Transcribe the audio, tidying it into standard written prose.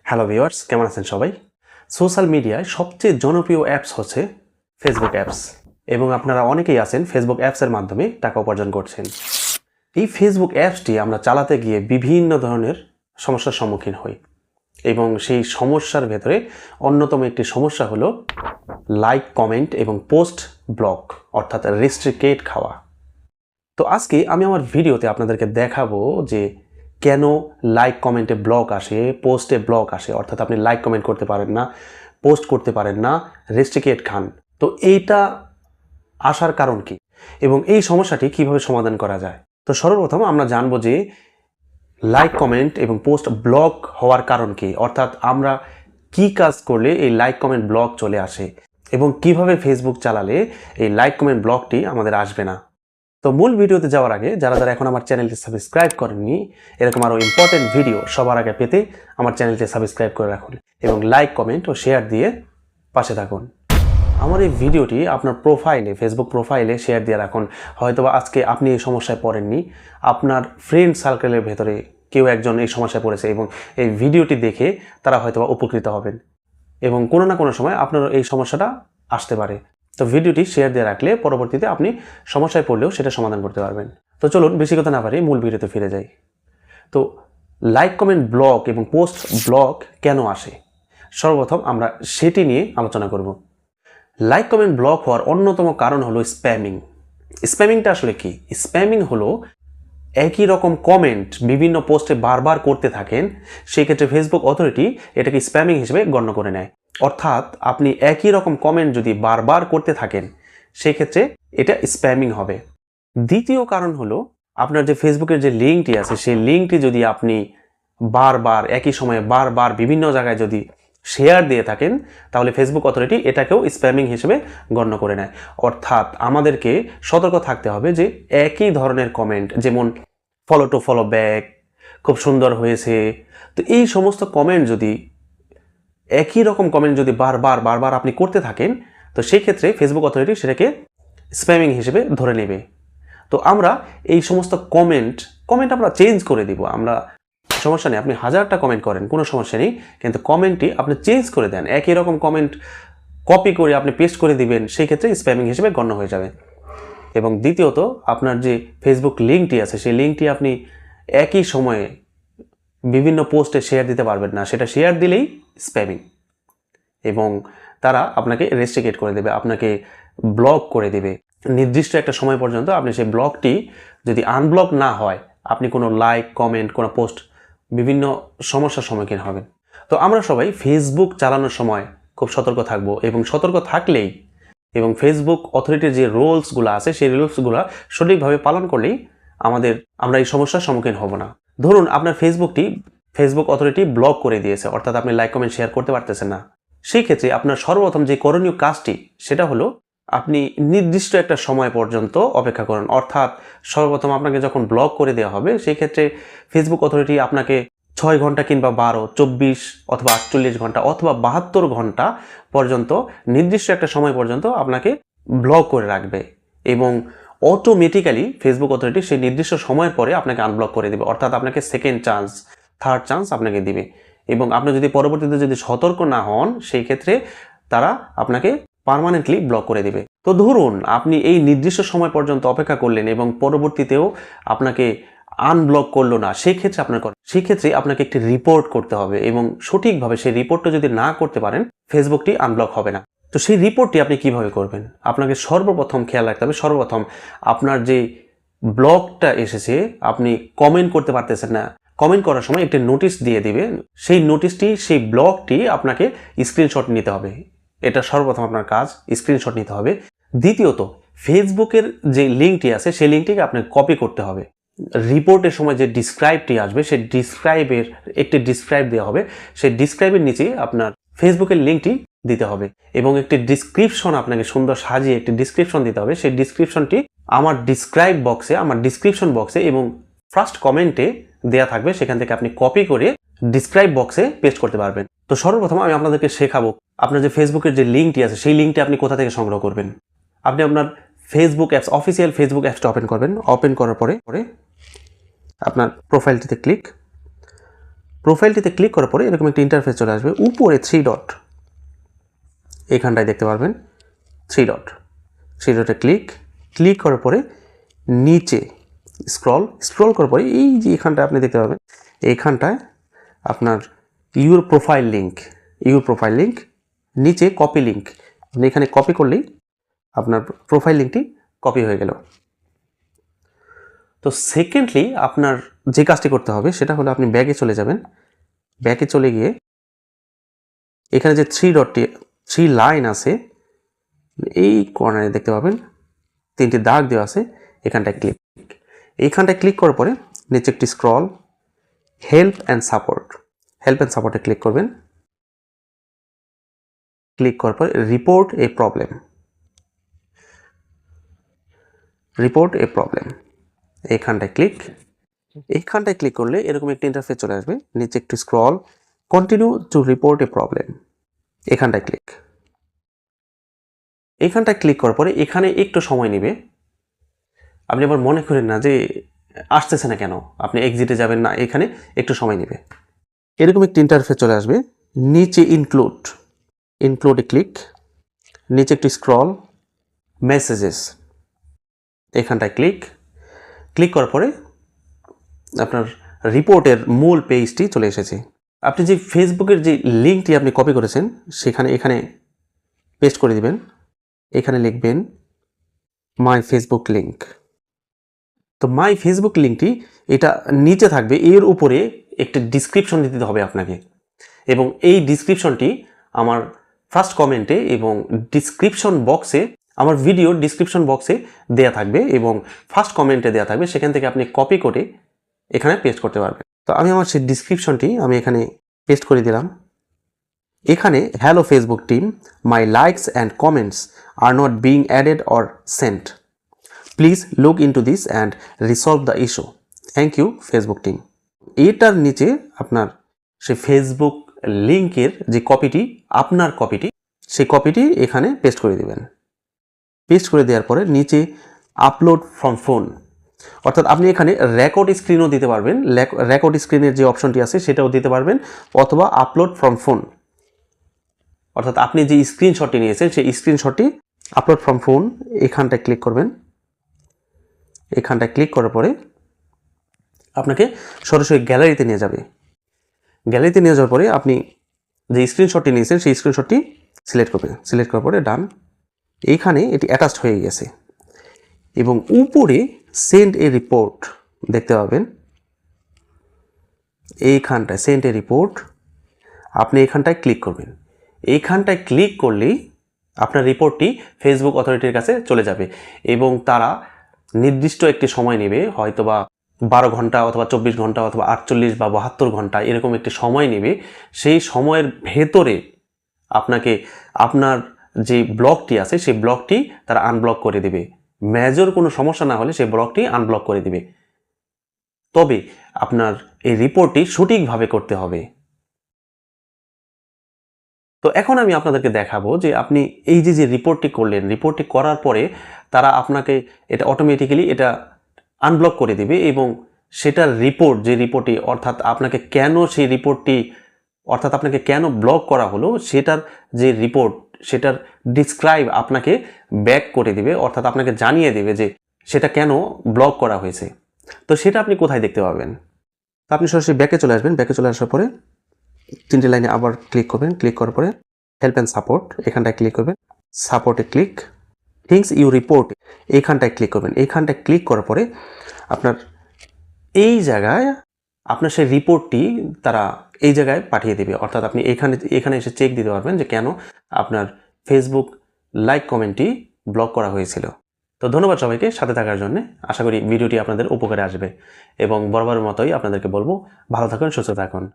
Hello viewers, কেমন আছেন সবাই? সোশ্যাল মিডিয়ায় সবচেয়ে জনপ্রিয় অ্যাপস হচ্ছে ফেসবুক অ্যাপস এবং আপনারা অনেকেই আছেন ফেসবুক অ্যাপসের মাধ্যমে টাকা উপার্জন করছেন। এই ফেসবুক অ্যাপসটি আমরা চালাতে গিয়ে বিভিন্ন ধরনের সমস্যার সম্মুখীন হই এবং সেই সমস্যার ভেতরে অন্যতম একটি সমস্যা হলো লাইক, কমেন্ট এবং পোস্ট ব্লক অর্থাৎ রেস্ট্রিকেট খাওয়া। তো আজকে আমি আমার ভিডিওতে আপনাদেরকে দেখাবো যে কেন লাইক কমেন্টে ব্লক আসে, পোস্টে ব্লক আসে, অর্থাৎ আপনি লাইক কমেন্ট করতে পারেন না, পোস্ট করতে পারেন না, রেস্ট্রিকেট খান। তো এইটা আসার কারণ কি এবং এই সমস্যাটি কিভাবে সমাধান করা যায়? তো সর্বপ্রথম আমরা জানবো যে লাইক কমেন্ট এবং পোস্ট ব্লক হওয়ার কারণ কি, অর্থাৎ আমরা কি কাজ করলে এই লাইক কমেন্ট ব্লক চলে আসে এবং কিভাবে ফেসবুক চালালে এই লাইক কমেন্ট ব্লকটি আমাদের আসবে না। তো মূল ভিডিওতে যাওয়ার আগে যারা এখন আমার চ্যানেলটি সাবস্ক্রাইব করেননি, এরকম আরও ইম্পর্টেন্ট ভিডিও সবার আগে পেতে আমার চ্যানেলটি সাবস্ক্রাইব করে রাখুন এবং লাইক, কমেন্ট ও শেয়ার দিয়ে পাশে থাকুন। আমার এই ভিডিওটি আপনার প্রোফাইলে, ফেসবুক প্রোফাইলে শেয়ার দিয়ে রাখুন। হয়তোবা আজকে আপনি এই সমস্যায় পড়েননি, আপনার ফ্রেন্ড সার্কেলের ভেতরে কেউ একজন এই সমস্যায় পড়েছে এবং এই ভিডিওটি দেখে তারা হয়তোবা উপকৃত হবেন এবং কোনো না কোনো সময় আপনার এই সমস্যাটা আসতে পারে। তো ভিডিওটি শেয়ার দিয়ে রাখলে পরবর্তীতে আপনি সমস্যায় পড়লেও সেটা সমাধান করতে পারবেন। তো চলুন বেশি কথা না পারি মূল ভিডিওতে ফিরে যাই। তো লাইক, কমেন্ট ব্লক এবং পোস্ট ব্লক কেন আসে, সর্বপ্রথম আমরা সেটি নিয়ে আলোচনা করব। লাইক, কমেন্ট ব্লক হওয়ার অন্যতম কারণ হলো স্প্যামিং। স্প্যামিংটা আসলে কি? স্প্যামিং হলো একই রকম কমেন্ট বিভিন্ন পোস্টে বারবার করতে থাকেন, সেই ক্ষেত্রে ফেসবুক অথরিটি এটাকে স্প্যামিং হিসেবে গণ্য করে নেয়। অর্থাৎ আপনি একই রকম কমেন্ট যদি বারবার করতে থাকেন সেই ক্ষেত্রে এটা স্প্যামিং হবে। দ্বিতীয় কারণ হলো আপনার যে ফেসবুকের যে লিঙ্কটি আছে সেই লিঙ্কটি যদি আপনি বারবার একই সময়ে বারবার বিভিন্ন জায়গায় যদি শেয়ার দিয়ে থাকেন তাহলে ফেসবুক অথরিটি এটাকেও স্প্যামিং হিসেবে গণ্য করে নেয়। অর্থাৎ আমাদেরকে সতর্ক থাকতে হবে যে একই ধরনের কমেন্ট, যেমন ফলো টু ফলো ব্যাক, খুব সুন্দর হয়েছে, তো এই সমস্ত কমেন্ট যদি একই রকম কমেন্ট যদি বারবার আপনি করতে থাকেন তো সেই ক্ষেত্রে ফেসবুক অথরিটি সেটাকে স্প্যামিং হিসেবে ধরে নেবে। তো আমরা এই সমস্ত কমেন্ট আমরা চেঞ্জ করে দিব। আমরা সমস্যা নেই, আপনি 1000টা কমেন্ট করেন, কোনো সমস্যা নেই, কিন্তু কমেন্টটি আপনি চেঞ্জ করে দেন, একই রকম কমেন্ট কপি করে আপনি পেস্ট করে দিবেন, সেই ক্ষেত্রে স্প্যামিং হিসেবে গণ্য হয়ে যাবে। এবং দ্বিতীয়ত আপনার যে ফেসবুক লিঙ্কটি আছে সেই লিঙ্কটি আপনি একই সময়ে বিভিন্ন পোস্টে শেয়ার দিতে পারবেন না, সেটা শেয়ার দিলেই স্প্যামিং এবং তারা আপনাকে রেস্ট্রিকেট করে দেবে, আপনাকে ব্লক করে দেবে। নির্দিষ্ট একটা সময় পর্যন্ত আপনি সেই ব্লকটি যদি আনব্লক না হয় আপনি কোনো লাইক, কমেন্ট, কোনো পোস্ট বিভিন্ন সমস্যার সম্মুখীন হবেন। তো আমরা সবাই ফেসবুক চালানোর সময় খুব সতর্ক থাকবো এবং সতর্ক থাকলেই এবং ফেসবুক অথরিটির যে রুলসগুলো আছে সেই রুলসগুলো সঠিকভাবে পালন করলেই আমরা এই সমস্যার সম্মুখীন হব না। ধরুন আপনার ফেসবুক অথরিটি ব্লক করে দিয়েছে, অর্থাৎ আপনি লাইক, কমেন্ট, শেয়ার করতে পারতেছেন না। সেই ক্ষেত্রে আপনার সর্বপ্রথম যে করণীয় কাজটি সেটা হলো আপনি নির্দিষ্ট একটা সময় পর্যন্ত অপেক্ষা করুন। অর্থাৎ সর্বপ্রথম আপনাকে যখন ব্লক করে দেওয়া হবে সেই ক্ষেত্রে ফেসবুক অথরিটি আপনাকে 6 ঘন্টা কিংবা 12, 24 অথবা 48 ঘন্টা অথবা 72 ঘন্টা পর্যন্ত নির্দিষ্ট একটা সময় পর্যন্ত আপনাকে ব্লক করে রাখবে এবং অটোমেটিক্যালি ফেসবুক অথরিটি সেই নির্দিষ্ট সময়ের পরে আপনাকে আনব্লক করে দেবে। অর্থাৎ আপনাকে সেকেন্ড চান্স, থার্ড চান্স আপনাকে দিবে এবং আপনি যদি পরবর্তীতে যদি সতর্ক না হন সেই ক্ষেত্রে তারা আপনাকে পার্মানেন্টলি ব্লক করে দেবে। তো ধরুন আপনি এই নির্দিষ্ট সময় পর্যন্ত অপেক্ষা করলেন এবং পরবর্তীতেও আপনাকে আনব্লক করলো না, সেই ক্ষেত্রে আপনাকে একটি রিপোর্ট করতে হবে এবং সঠিকভাবে সেই রিপোর্টটা যদি না করতে পারেন ফেসবুকটি আনব্লক হবে না। তো সেই রিপোর্টটি আপনি কিভাবে করবেন? আপনাকে সর্বপ্রথম খেয়াল রাখতে হবে, সর্বপ্রথম আপনার যে ব্লকটা এসেছে আপনি কমেন্ট করতে পারতেছেন না, কমেন্ট করার সময় একটি নোটিশ দিয়ে দিবে, সেই নোটিশটি, সেই ব্লকটি আপনাকে স্ক্রিনশট নিতে হবে। এটা সর্বপ্রথম আপনার কাজ, স্ক্রিনশট নিতে হবে। দ্বিতীয়ত ফেসবুকের যে লিঙ্কটি আছে সেই লিঙ্কটিকে আপনাকে কপি করতে হবে। রিপোর্টের সময় যে ডিসক্রাইবটি আসবে সেই ডিসক্রাইবের একটি ডিসক্রাইব দেওয়া হবে, সেই ডিসক্রাইবের নিচে আপনার ফেসবুকের লিঙ্কটি দিতে হবে এবং একটি ডিসক্রিপশন আপনাকে সুন্দর সাজিয়ে একটি ডিসক্রিপশন দিতে হবে। সেই ডিসক্রিপশনটি আমার ডিসক্রিপশন বক্সে এবং ফার্স্ট কমেন্টে দেয়া থাকবে, সেখান থেকে আপনি কপি করে ডিসক্রাইব বক্সে পেস্ট করতে পারবেন। তো সর্বপ্রথম আমি আপনাদেরকে শেখাবো আপনার যে ফেসবুকের যে লিঙ্কটি আছে সেই লিঙ্কটি আপনি কোথা থেকে সংগ্রহ করবেন। আপনি আপনার ফেসবুক অ্যাপস, অফিসিয়াল ফেসবুক অ্যাপসটা ওপেন করার পরে আপনার প্রোফাইলটিতে প্রোফাইলটিতে ক্লিক করার পরে এরকম একটা ইন্টারফেস চলে আসবে। উপরে 3 ডট এখানটায় দেখতে পারবেন, 3 ডটে ক্লিক করার পরে নিচে স্ক্রল করার পরে এই যে এখানটায় আপনি দেখতে পাবেন, এইখানটায় আপনার ইউর প্রোফাইল লিঙ্ক, নিচে কপি লিঙ্ক, আপনি এখানে কপি করলেই আপনার প্রোফাইল লিঙ্কটি কপি হয়ে গেল। তো সেকেন্ডলি আপনার যে কাজটি করতে হবে সেটা হলো আপনি ব্যাকে চলে যাবেন। ব্যাকে চলে গিয়ে এখানে যে 3 লাইন আছে এই কর্নারে দেখতে পাবেন 3টি দাগ দেওয়া আছে, এইখানটায় ক্লিক করার পরে নিচে একটি স্ক্রল, হেল্প অ্যান্ড সাপোর্টে ক্লিক করবেন। ক্লিক করার পর রিপোর্ট এ প্রবলেম, এইখানটায় ক্লিক করলে এরকম একটা ইন্টারফেস চলে আসবে। নিচে একটু scroll, continue to report A problem, এইখানটায় ক্লিক করার পরে এখানে একটু সময় নেবে। আপনি আবার মনে করেন না যে আসতেছে না কেন, আপনি এক্সিটে যাবেন না, এখানে একটু সময় নেবে। এরকম একটি ইন্টারফেস চলে আসবে। নিচে ইনক্লুডে নিচে একটু স্ক্রল, মেসেজেস, এখানটায় ক্লিক করার পরে আপনার রিপোর্টের মূল পেজটি চলে এসেছে। আপনি যে ফেসবুকের যে লিঙ্কটি আপনি কপি করেছেন এখানে পেস্ট করে দিবেন। এখানে লিখবেন মাই ফেসবুক লিঙ্ক। তো মাই ফেসবুক লিঙ্কটি এটা নিচে থাকবে, এর উপরে একটি ডিসক্রিপশন দিতে হবে আপনাকে, এবং এই ডিসক্রিপশনটি আমার ফার্স্ট কমেন্টে এবং আমার ভিডিও ডিসক্রিপশন বক্সে দেয়া থাকবে এবং ফার্স্ট কমেন্টে দেয়া থাকবে, সেখান থেকে আপনি কপি করে এখানে পেস্ট করতে পারবেন। তো আমি আমার সেই ডিসক্রিপশনটি এখানে পেস্ট করে দিলাম। এখানে hello Facebook team, my likes and comments are not being added or sent, please look into this and resolve the issue, thank you Facebook team. এটার নিচে আপনার সেই ফেসবুক লিঙ্কের যে কপিটি, আপনার কপিটি, সেই কপিটি এখানে পেস্ট করে দিবেন। পেস্ট করে দেওয়ার পরে নিচে আপলোড ফ্রম ফোন, অর্থাৎ আপনি এখানে রেকর্ড স্ক্রিনও দিতে পারবেন, রেকর্ড স্ক্রিনের যে অপশনটি আছে সেটাও দিতে পারবেন, অথবা আপলোড ফ্রম ফোন, অর্থাৎ আপনি যে স্ক্রিনশটটি নিয়েছেন সেই স্ক্রিনশটটি আপলোড ফ্রম ফোন, এখানটায় ক্লিক করবেন। এখানটায় ক্লিক করার পরে আপনাকে সরাসরি গ্যালারিতে নিয়ে যাবে। গ্যালারিতে নিয়ে যাওয়ার পরে আপনি যে স্ক্রিনশটটি নিয়েছেন সেই স্ক্রিনশটটি সিলেক্ট করবেন। সিলেক্ট করার পরে ডান, এইখানে এটি অ্যাটাচড হয়ে গেছে এবং উপরে সেন্ড এ রিপোর্ট দেখতে পাবেন। এইখানটায় সেন্ড এ রিপোর্ট আপনি এখানটায় ক্লিক করবেন। এইখানটায় ক্লিক করলেই আপনার রিপোর্টটি ফেসবুক অথরিটির কাছে চলে যাবে এবং তারা নির্দিষ্ট একটি সময় নেবে, হয়তোবা 12 ঘন্টা অথবা 24 ঘন্টা অথবা 48 বা 72 ঘন্টা এরকম একটি সময় নেবে। সেই সময়ের ভেতরে আপনাকে আপনার যে ব্লকটি আছে সেই ব্লকটি তারা আনব্লক করে দেবে। মেজর কোনো সমস্যা না হলে সেই ব্লকটি আনব্লক করে দিবে। তবে আপনার এই রিপোর্টটি সঠিকভাবে করতে হবে। তো এখন আমি আপনাদেরকে দেখাবো যে আপনি এই যে রিপোর্টটি করলেন, রিপোর্টটি করার পরে তারা আপনাকে এটা অটোমেটিক্যালি এটা আনব্লক করে দিবে এবং সেটার রিপোর্ট, যে রিপোর্টটি অর্থাৎ আপনাকে কেন ব্লক করা হলো সেটার যে রিপোর্ট, সেটার ডিসক্রাইব আপনাকে ব্যাক করে দিবে, অর্থাৎ আপনাকে জানিয়ে দেবে যে সেটা কেন ব্লক করা হয়েছে। তো সেটা আপনি কোথায় দেখতে পাবেন? তো আপনি সরাসরি ব্যাকে চলে আসবেন। ব্যাকে চলে আসার পরে 3টে লাইনে আবার ক্লিক করবেন। ক্লিক করার পরে হেল্প অ্যান্ড সাপোর্ট, এখানটায় ক্লিক করবেন। সাপোর্টে ক্লিক, থিংস ইউ রিপোর্ট, এইখানটায় ক্লিক করবেন। এইখানটায় ক্লিক করার পরে আপনার এই জায়গায় আপনার সেই রিপোর্টটি তারা এই জায়গায় পাঠিয়ে দেবে, অর্থাৎ আপনি এখানে এসে চেক দিতে পারবেন যে কেন আপনার ফেসবুক লাইক কমেন্টটি ব্লক করা হয়েছিল। তো ধন্যবাদ সবাইকে সাথে থাকার জন্য। আশা করি ভিডিওটি আপনাদের উপকারে আসবে এবং বরাবরের মতোই আপনাদেরকে বলবো, ভালো থাকুন, সুস্থ থাকুন।